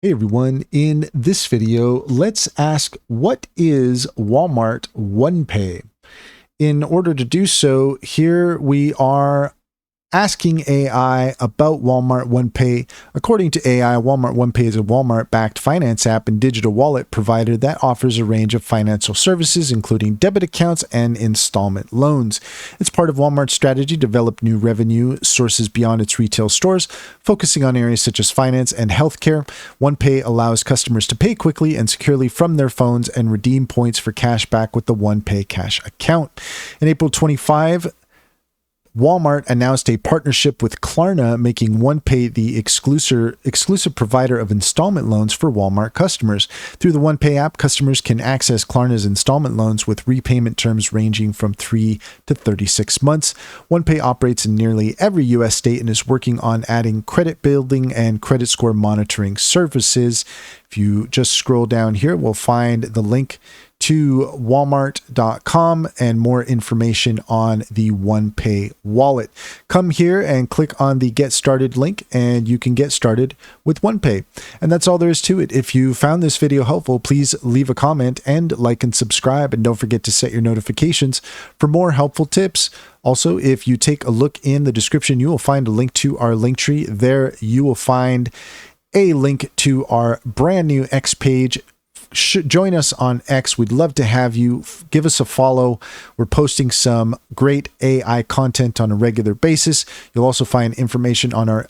Hey everyone, in this video, let's ask what is Walmart OnePay? In order to do so, here we are asking AI about Walmart OnePay. According to AI, Walmart OnePay is a Walmart-backed finance app and digital wallet provider that offers a range of financial services, including debit accounts and installment loans. It's part of Walmart's strategy to develop new revenue sources beyond its retail stores, focusing on areas such as finance and healthcare. OnePay allows customers to pay quickly and securely from their phones and redeem points for cash back with the OnePay cash account. In April 25, Walmart announced a partnership with Klarna, making OnePay the exclusive provider of installment loans for Walmart customers. Through the OnePay app, customers can access Klarna's installment loans with repayment terms ranging from 3 to 36 months. OnePay operates in nearly every U.S. state and is working on adding credit building and credit score monitoring services. If you just scroll down here, we'll find the link to walmart.com and more information on the OnePay wallet. Come here and click on the Get Started link and you can get started with OnePay. And that's all there is to it. If you found this video helpful, please leave a comment and like and subscribe, and don't forget to set your notifications for more helpful tips. Also, if you take a look in the description, you will find a link to our Linktree. There you will find a link to our brand new X page. Join us on X. We'd love to have you. Give us a follow. We're posting some great AI content on a regular basis. You'll also find information on our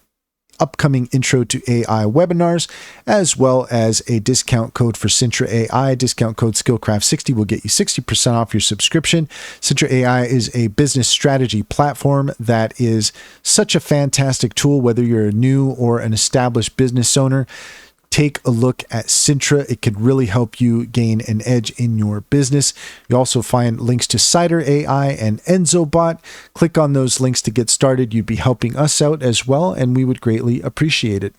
upcoming Intro to AI webinars, as well as a discount code for Sintra AI. Discount code Skillcraft60 will get you 60% off your subscription. Sintra AI is a business strategy platform that is such a fantastic tool, whether you're a new or an established business owner. Take a look at Sintra. It could really help you gain an edge in your business. You also find links to Cider AI and EnzoBot. Click on those links to get started. You'd be helping us out as well, and we would greatly appreciate it.